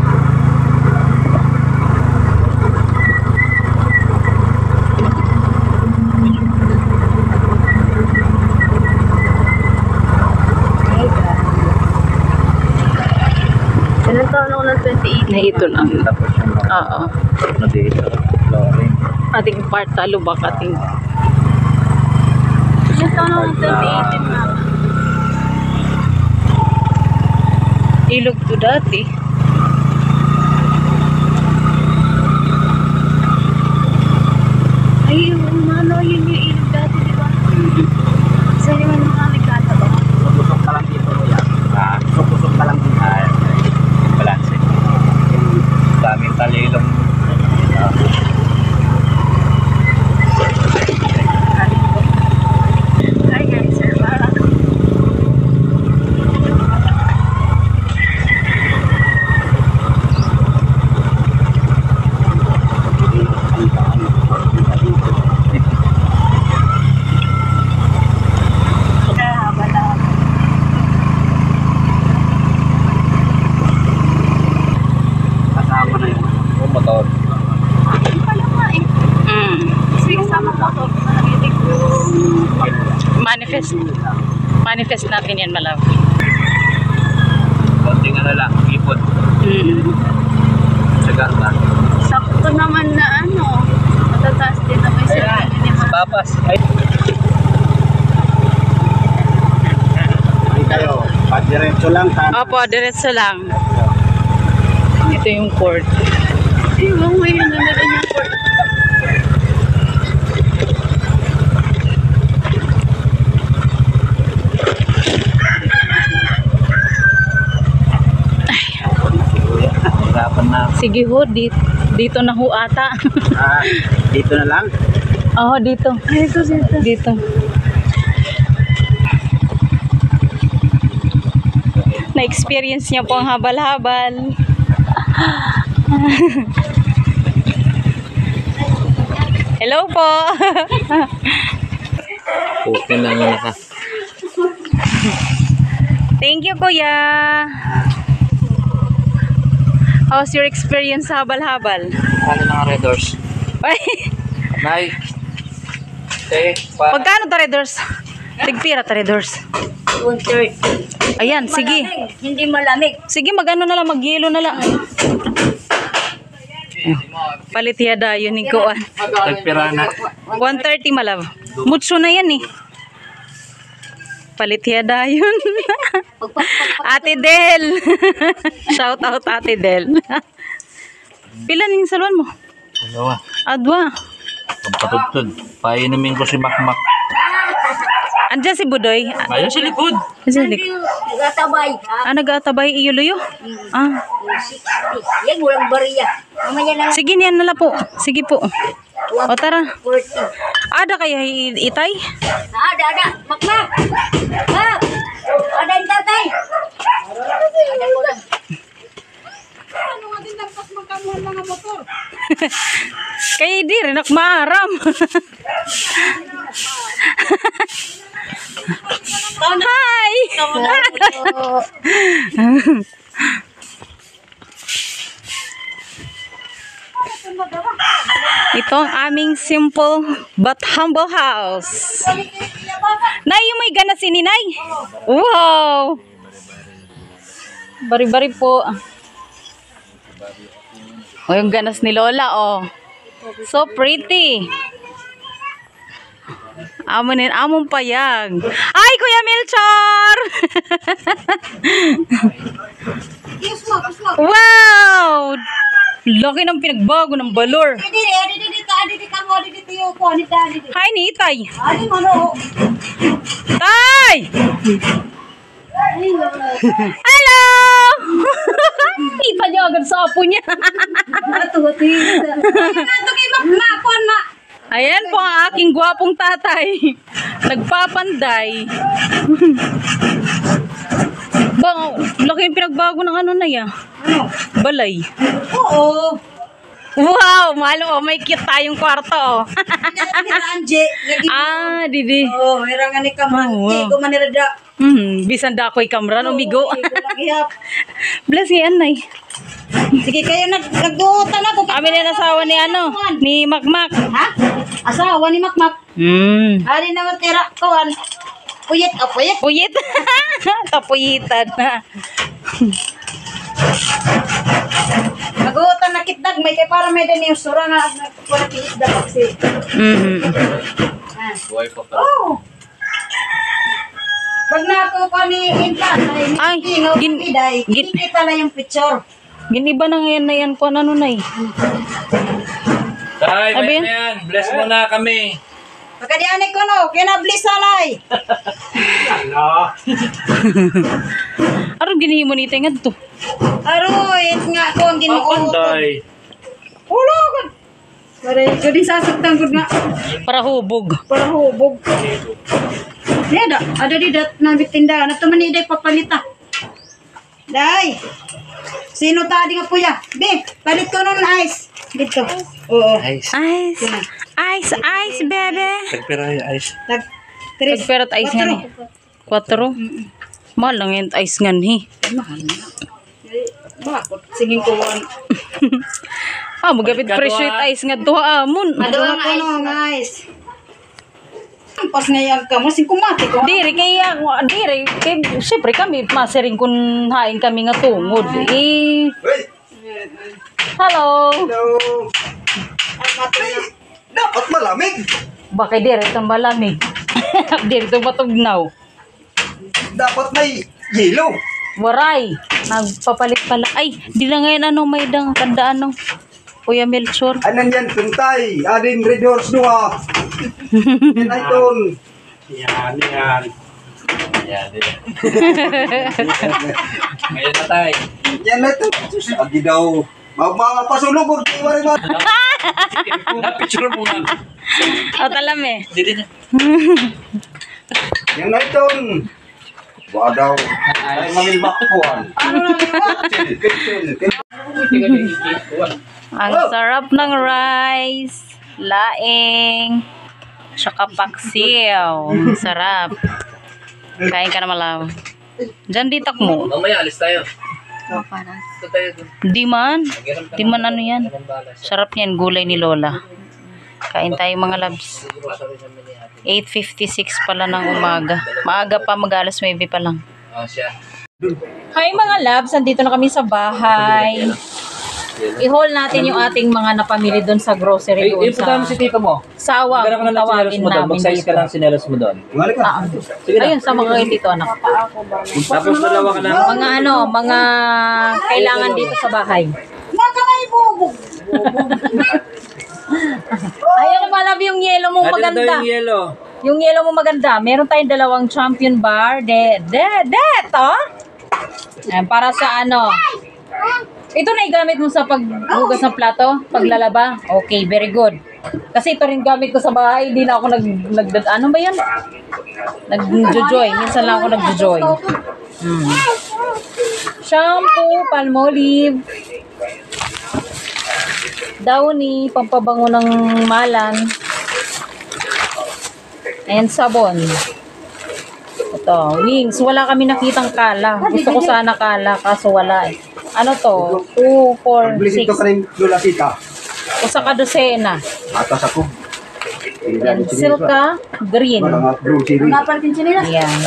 Na ito lang. Tapos yung Oo. na dito, flooring. Ating part talubak ating. Ito na 2018 na. Ilog to dati. Ay, yung ano, yun yung ilog dati, di ba? Sa naman mga nagkataba. Pusok pa lang dito yan. Pusok pa lang dito. Balance. Daming talilong. Ay, guys, sir, parang Kasama na yun. Yung motor. hindi pala nga eh. Kasi kasama ko to. Nalagitig ko. Manifest natin yan, malaw. Konting ano lang, ipon. Sagat na. Sakto naman na ano. Matataas din naman sila. Papas. Ay, Ay kayo, pag-diretso lang. Opo, diretso lang. Ito yung court. Yung ngayon na nila yung port. hirapan na. Sige ho, dito na ho ata. Dito na lang. Oo, dito. Dito. Na-experience niya po ang habal-habal. Hello po. Okay lang yun ka. Thank you, kuya. How's your experience sa habal-habal? Ano ng Red Doors? Ay, Nay. magkano to, Red Doors? Tigpira to, Red Doors. 130. Ayan, sige. Hindi malamig. Sige, magano na lang, mag-yelo na lang. Palit yada, yun yung kuwan. Tagpirana. 130 malaw. Mutso na yan eh. Palit yada yun. Ate Del. Shout out Ate Del. Pila ning salon mo? Dalawa. Adwa. Pagpatugtod. Painumin ko si Makmak. Andiyan si Budoy. Ayun si likod. Gatabay. Nag-atabay iyo luyo. Ah. 60. Yan, walang bariya. Mamaya na lang. Sige niyan na lang po. Sige po. O tara. 40. Ada kaya itay? Ada. Makmak. Mak. Ada yung tatay. Ada ko lang. Ano nga din nagpas magkamuhan mga motor? Kaya di rin ako maaram. Hi! Ito ang aming simple but humble house. Nay, yung may ganas si Ninay. Wow! Bari-bari po. O, yung ganas ni Lola, oh. So pretty. Among payag. Ay, Kuya Melchor! Wow! Laki ng pinagbago ng balor. Hi, Nitay. Tay! Hello! Kita niyo agad sa apo niya. Ayan po ang aking gwapong tatay. Nagpapanday. Bang, laki yung pinagbago ng ano na yan. Balay. Oo. Wow, malo, may cute tayong kwarto. Oh. Didi. Oo, mayroon nga ni Kamran. Wow. Hindi ko manirada. Bisan da ako'y kamran, umigo. Bless yan, Nay. Sige, kayo nagduutan ako. Kami na nasawa ni ni Makmak. Ha? Asawa ni Makmak. Hari na matira kawan. Puyit. Puyit. Tapuyitan na. Mag-uutan na kitdag, may kay para may dani yung sura nga wala kitdag kasi. Buhay pa pala. Oh. Pag nato pa ni Intan, Ay, kita na yung picture. Giniba na ngayon na yan po, ano na eh. Tay, Sabi may yan? na yan. Bless mo na kami. Pagkadianik ko no, kinablis salay. Aron ginihimo ni tingad to. Aroy, nga ko ang ginuot. Tay. Ulo ko. Pare, ko din sasaktan ko nga. Para hubog. Para hubog. Ada, ada di dat na bitinda. Nato man iday papalita. Day. Sino tadi nga puya? Be, palit ko nun ice. Dito. Oo. Ice. Ice, bebe. Tagpira yung ice. Tagperat ice nga ni. 4. Mahal lang yung ice nga ni. Mahal na. Bakit? Sige ko one. Magapit presyo yung ice nga to amon. Aduha ko no, ice. Pas ngayon ka mo, singkumati ko. Diri, syempre kami, masiring kung hain kami nga tungod. Hello. Dapat malamig. Bakit diri itong malamig? Diri itong matugnaw. Dapat may yelo. Waray, nagpapalit pala. Ay, di na ngayon may dang tandaan no. Kuya Melchor. Anan yan, tuntay. Adin Red Horse Dua. Yan ay ton. Yan. Ngayon na tay. Yan ay ton. Agi daw. Mga pasulog o tiwari ba? Picture mo nga. Talam eh. Yan ay ton. Buwa daw. Ay mamilmakpuan. Ang sarap ng rice, laing, tsaka paksiw. Sarap. Kain ka na malaw. Diyan ditak mo. Mamaya alis tayo. Di man ano yan. Sarap yan, gulay ni Lola. Kain tayo mga labs. 8:56 pala ng umaga. Maaga pa, mag-alas 9 pa lang. Hi mga labs, andito na kami sa bahay. I-haul natin yung ating mga napamili doon sa grocery doon sa si tito mo. sawa. Magkano ka na ng Tawagin sinelas mo doon. namin Mag-size ka dito. ng sinelas mo doon. Ayun, sa mga kayo dito anak. Tapos dalawa ka na. Mga kailangan dito sa bahay. Maka may bubog. Ayaw ko malab yung yellow mo maganda. Yung yellow. Yung yellow mo maganda. Meron tayong dalawang champion bar. To. Ayan, para sa ano. Ito na igamit mo sa paghugas ng plato, paglalaba. Okay, very good. Kasi ito rin gamit ko sa bahay. Hindi na ako ano ba yan? Nag-joy. Minsan lang ako nag-joy. Shampoo, Palmolive. Downy, pampabango ng malan. And sabon. Ito, wings. Wala kami nakitang kala. Gusto ko sana kala, kaso wala eh. Ano to? 2, 4, Bilis ito 6. ka rin lulasita. Usa ka dosena. Atas ako. And silka, green. Mga blue series. Napansin siya nila. Ayan.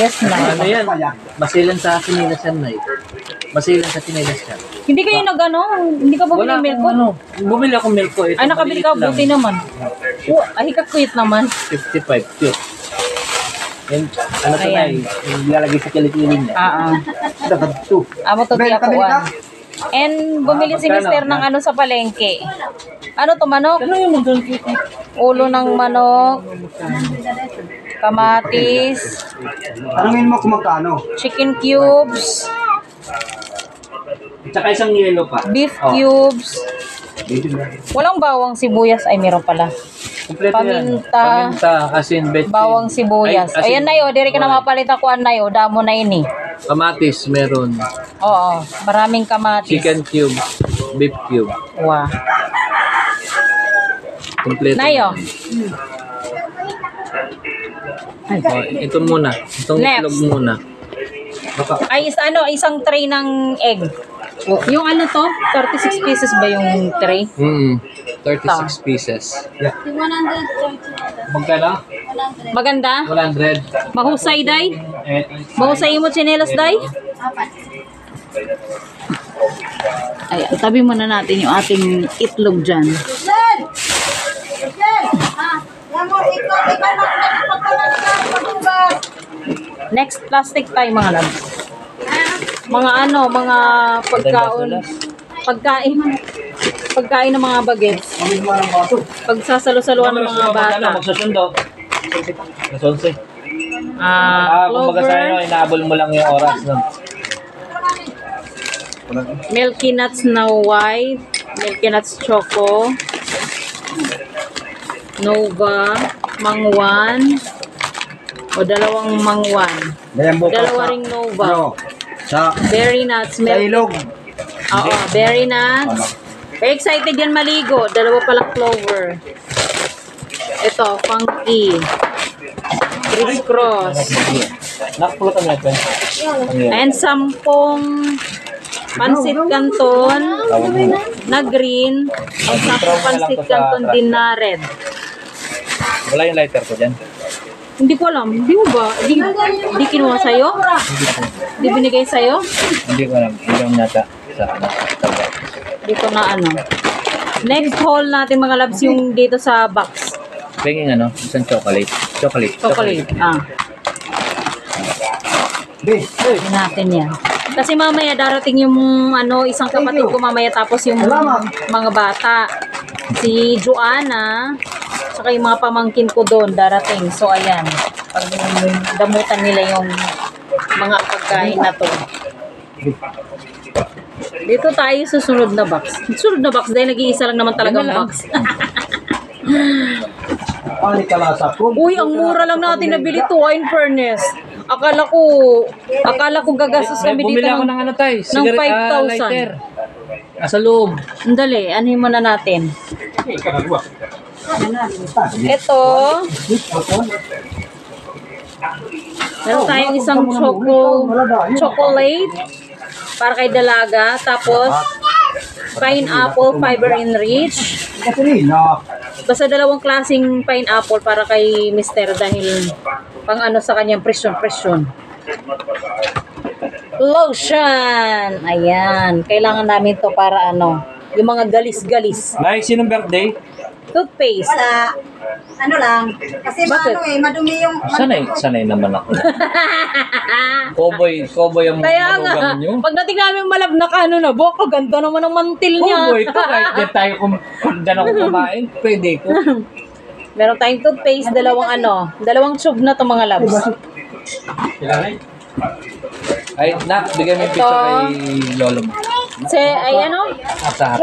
Yes na. Ano yan? Masilan sa sinelas yan, Nay. Masilan sa sinelas yan. Hindi kayo hindi ka bumili ng milk ko? Bumili akong milk ko. Ay, nakabili ka, buti naman. Ay, kakuyit naman. 55, cute. And, ano to na Ayan. yung lalagay sa kilikilin niya. Dapat ito. Amo to tiya Kabili ka? And bumili si Mister ng ano sa palengke. Ano to, manok? Ano yung doon? Ulo ng manok. Kamatis. Tanungin mo kung magkano. Chicken cubes. Tsaka isang yellow pa. Beef cubes. Walang bawang sibuyas. Ay, meron pala. Kompleto yan. Paminta. Paminta, asin, betchin. Bawang sibuyas. Ay, asin. Ayan na yun. Diri ka na mapalit ako na yun. Damo na ini. Kamatis, meron. Oo. Maraming kamatis. Chicken cube, beef cube. Wow. Kompleto. Nayo. Ito muna. Itong Next. itlog muna. Ay, isang tray ng egg. Yung ano to? 36 pieces ba yung tray? 36 pieces. Magkano? Maganda? 100. Mahusay, day? Mahusay mo chinelas, day? Ayan, tabi muna natin yung ating itlog dyan. Jen! Jen! Ha? Yan mo, ikaw na pagkakas. Next plastic tayo mga lab. Mga mga pagkain ng mga bagets. Pagsasalo-saluan ng mga bata. Magsusundo. Nasunsi. Clover, Kumbaga sa'yo, inaabol mo lang yung oras. No? Milky Nuts na white, Milky Nuts Choco, Nova, Mangwan, o dalawang Mangwan. Dalawa ring Nova. Sa Berry Nuts, ilog. Oo, Berry Nuts. Excited yan maligo. Dalawa palang Clover. Ito, Funky. Criss Cross. Nakapulutan mo ito. And 10 Pansit Canton na green. And 10 Pansit Canton din na red. Wala yung lighter ko dyan. Hindi ko alam. Hindi mo ba? Hindi kinuha sa'yo? Hindi binigay sa'yo? Hindi ko alam. Hindi ko nata sa Hindi ko na ano. Next haul natin mga labs yung dito sa box. Pingin isang chocolate. Chocolate. Hindi natin yan. Kasi mamaya darating yung isang kapatid ko mamaya tapos yung mga bata. Si Joanna, saka yung mga pamangkin ko doon darating. So ayan, pag damutan nila yung mga pagkain na to. Dito tayo sa sunod na box. Sunod na box dahil nag-iisa lang naman talagang box. Uy, ang mura lang natin nabili to, in fairness. Akala ko gagastos kami dito Bumili ako ng ng 5,000. lighter. Nasa loob. Andali, anuhin muna natin. Ito. Meron tayong isang chocolate para kay dalaga. Tapos, pineapple fiber enriched. Basta dalawang klaseng pineapple para kay Mr. dahil pang sa kanyang presyon. Lotion! Ayan. Kailangan namin to para yung mga galis-galis. Nay, sinong birthday? Toothpaste. Wala. Kasi madumi yung... Sanay naman ako. Cowboy ang Kaya nga, manugang nyo. pagdating namin malab na baka ganda naman ang mantil niya. Cowboy ko, kahit dyan tayo kung dyan ako kumain, pwede ko. Meron tayong toothpaste, dalawang tube na to mga labs. Ay, nak, bigyan mo yung picture kay lolo mo. Sa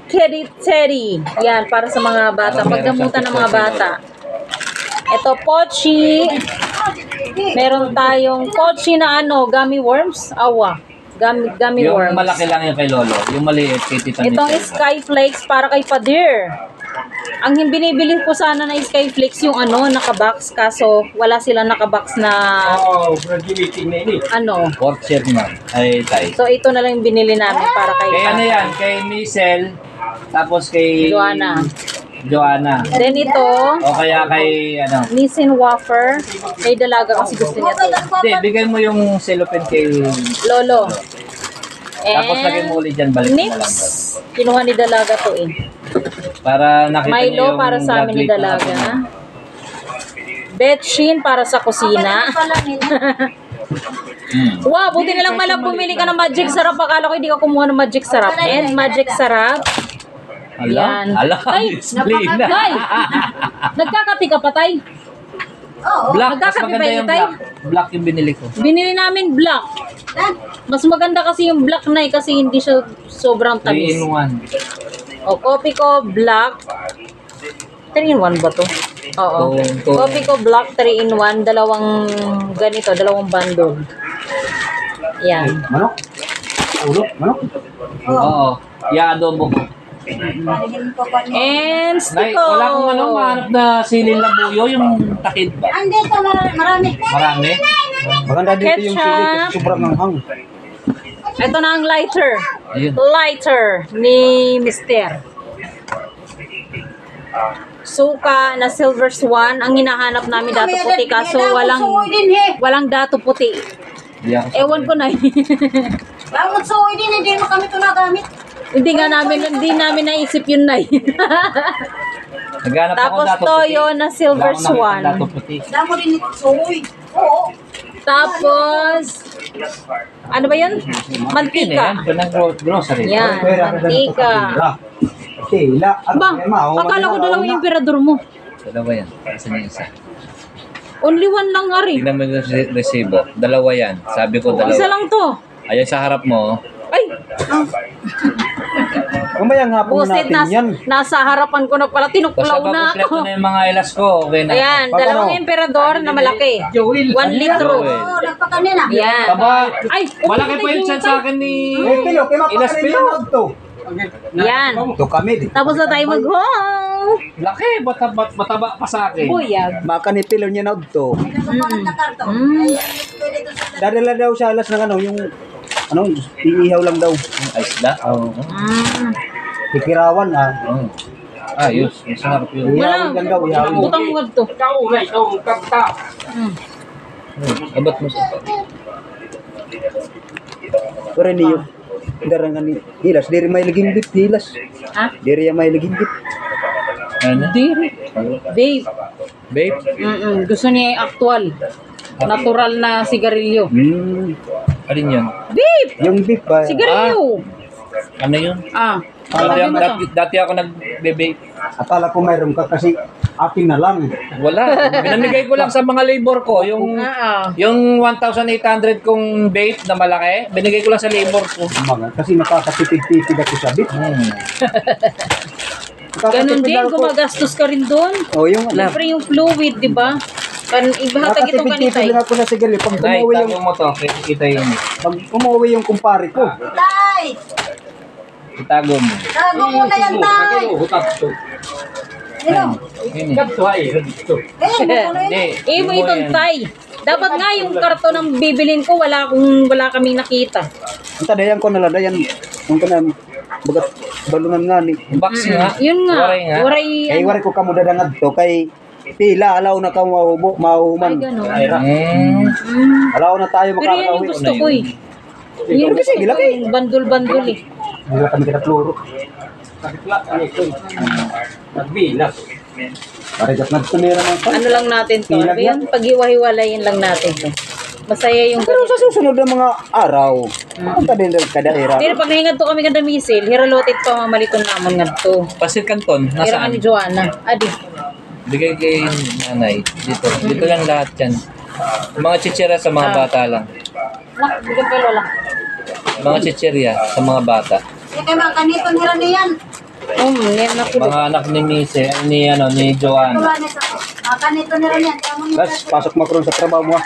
Teddy. Yan, para sa mga bata. Pagdamutan ng mga bata. Ito, Pochi. Meron tayong Pochi na gummy worms. Gummy worms. Yung malaki lang yung kay lolo. Yung maliit kay Tita Itong Michelle. Skyflakes para kay Padir. Ang binibili ko sana na Skyflakes yung nakabox. Kaso wala silang nakabox na Pork share na. Ay, tay. So ito na lang yung binili namin para kay Kay yan? Kay Michelle. Tapos kay Joanna. Then ito, O kaya kay Nissin wafer. Kay dalaga kasi gusto niya to. Hindi, bigay mo yung cellophane kay Lolo. Tapos lagay mo ulit dyan, balik mo lang. Nips. Kinuha ni dalaga to Para nakita niyo Milo yung para sa amin ni vlog late dalaga. natin. Betchin para sa kusina. Wow, buti nilang malab bumili ka ng magic sarap. Akala ko hindi ka kumuha ng magic sarap. And magic sarap. Yan. Ay, display na. Tay, nagkakapi ka pa, Tay? Black, mas Nagkakape maganda ba yung Tay? black. Black yung binili ko. Binili namin black. Mas maganda kasi yung black na kasi hindi siya sobrang 3 tamis. in 1. O, coffee ko black. 3 in 1 ba to? Oo. Coffee ko black 3 in 1. Dalawang bundle. Yan. Manok? Manok? Oo. Ya-adobo ko. And Nay, stiko. wala akong mahanap na silin labuyo, yung takid ba? Andito, marami. Marami? Maganda dito yung sili kasi sobrang nanghang. Ito na ang lighter. Ayun. Lighter ni Mister. Suka na silver swan. Ang hinahanap namin dato puti kaso walang dato puti. Di ako Ewan ko na. Bangot so, hindi mo kami ito nagamit. Hindi namin naisip yun na. Naghanap ako Tapos dato toyo na silver Wala akong nakita swan. dato puti. Damo din ito soy. Oo. Tapos, ano ba yun? Mantika. Ito ng grocery. Yan, mantika. Sila. Ba, akala ko dalawa yung emperador mo. Dalawa yan. Isa niya isa. Only one lang nga rin. Tingnan mo yung resibo. Dalawa yan. Sabi ko dalawa. Isa lang to. Ayun sa harap mo. Ay, Mamaya nga po buset, natin yan. nasa harapan ko na pala, Basta tinuklaw na pakumpleto ako. na yung mga elas ko. Okay na. Ayan, dalawang emperador na malaki. 1 litro. Oo, nagpakami na. Yan. Taba. Ay, Malaki pa yun sa akin ni Pilo, kaya Ilas mapakarin Pilo. yan to. Yan. Ito kami. Tapos na tayo mag-home. Laki. Mataba pa sa akin. Buyag. Maka ni Pilo niya na to. Mm. Dadala daw sa alas ng yung iihaw lang daw. Ay, isda? Oo. Kikirawan Ayos. Masarap yun. Ihawin lang daw, ihawin. Utang mo to. Abot mo sa Pero niyo. Darangan ni hilas. Diri may laging bit hilas. Ha? Diri may laging bit. Ano? Diri. Babe. Babe? Gusto niya yung actual. Natural na sigarilyo. Alin yun? Babe! Yung beef ba? Sigarilyo. Ano yun? Dati ako nag-babe. Akala ko mayroon ka kasi akin na lang. Wala. Pinamigay ko lang sa mga labor ko. Yung 1,800 kong bait na malaki, binigay ko lang sa labor ko. Kasi nakakatipid-tipid ako sa beef. Ganun din, gumagastos ka rin doon. Yung Siyempre yung fluid, di ba? Ibahatag itong kanitay. Nakatipid-tipid lang ako sa sigarilyo. Pag Dahil umuwi tago mo to, kita yun. pag umuwi yung kumpare ko. Tay! Itago mo. Tago mo na yan, tay! Ano? Hindi. Mo itong tay. Dapat nga yung karton ng bibilin ko, wala kaming nakita. Ang tadayan ko na dayan. Yung kanang bagat balungan nga ni. Box nga. Yun nga. Waray nga. Kay waray ko kamo dadangad to kay pila alaw na ka mahuman. Ay, ganun. Alaw na tayo Pero yan yung makakauwi. gusto ko eh. Yung gusto ko yung bandul-bandul eh. Wala kami kita kloro. Parigat nagtumira ng Ano lang natin to. Ano yun? Pag-iwahiwalayin lang natin to. Masaya yung Pero sa susunod na mga araw, ang tabi na kada era. Pero pag nahingat to kami ganda misil, hiralotit pa mamaliton naman nga to. Pasit Canton, Hira nasaan? ni Joanna. Adi. Bigay kay nanay. Dito lang lahat yan. Mga chichira sa mga bata lang. Nak, bigyan pa lola. Mga chichirya sa mga bata. Kaya mga kanito nila niyan. Yan na po. Mga anak ni Mise, ni Joanna. Kuha nito. Mga kanito nila niyan. Tama niyo. Las, pasok mo karon sa trabaho mo.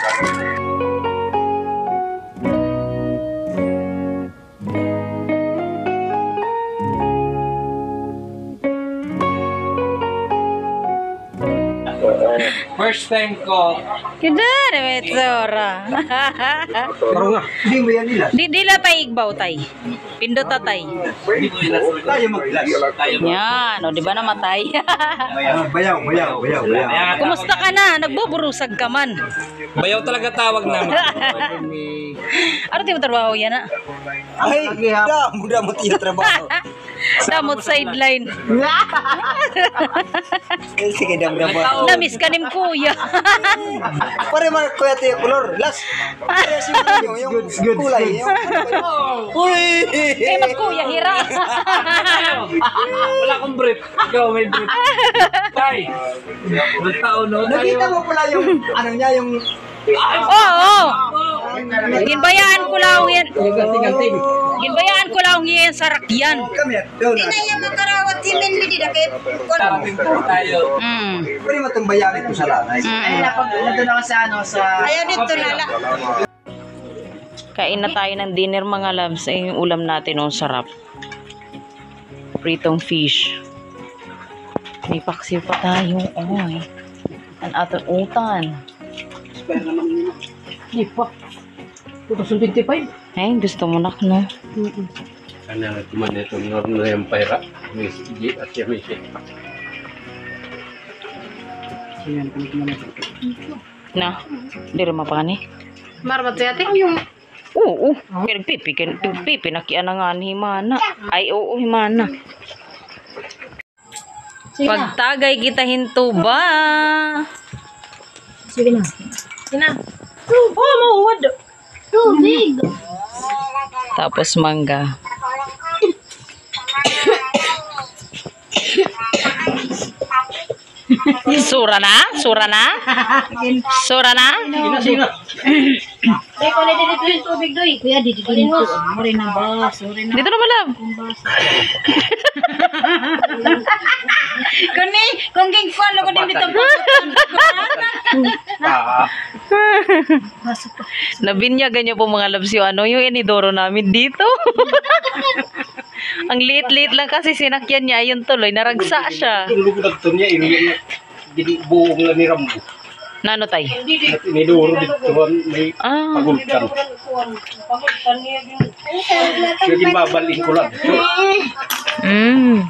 First time ko. Kidara, Metsora. Pero nga, hindi mo yan nila. Di la tay igbaw tay. Pindot tatay. Tayo mag-ilas. Yan, o di ba namatay? Bayaw. Kumusta ka na? Nagbuburusag ka man. Bayaw talaga tawag namin. Ano di mo trabaho yan ah? Ay, muda mo tiyo trabaho. Damot sideline. Sige, dam-dam mo. Namiss ka nim kuya. Pare mga kuya tayo color. Las. Yung kulay. Uy! Eh magkuya hira. Wala akong brief. Ikaw may brief. Tay. Ilang taon no? Nakita mo pala yung ano niya yung Oo. Ginbayaan ko lang yan. Ginbayaan ko lang yan sa rakyan. kami at doon. Hindi na yan makarawat timin ni Dida. Tayo. Pwede mo itong bayanin ko sa lanay. Nandun ako sa Ayaw dito nala. Kain na tayo ng dinner mga loves. Ay yung ulam natin ang sarap. Pritong fish. May paksiw pa tayo. Oy. Ang ating utan. Hindi pa. 2025. Ay, gusto mo na, no? Ano naman ito, normal yung pera. May sige at siya may siya. Na, di rin mapani. Marbat sa atin yung Oo. Pipi nakian na nga ni Himana. Ay, oo, Himana. Pagtagay kita hinto ba? Sige na. Sige na. Oh, mauwad. Tubig. Tapos mangga. Sura na? Sura na? Sura na? Ay, kung dito yung tubig doy. Kuya, dito yung tubig. Mori na ba? Sorry na. Dito na malam. Kung gingkwan, lago din dito. Nabinyagan niyo po mga labs yung ano, yung inidoro namin dito. Ang liit-liit lang kasi sinakyan niya, ayun tuloy, naragsa siya. Lugod to niya, hindi buong na ni Rambo. Nano tay? At iniduro dito, may pagulkan. Sige, babalin ko lang. Mm.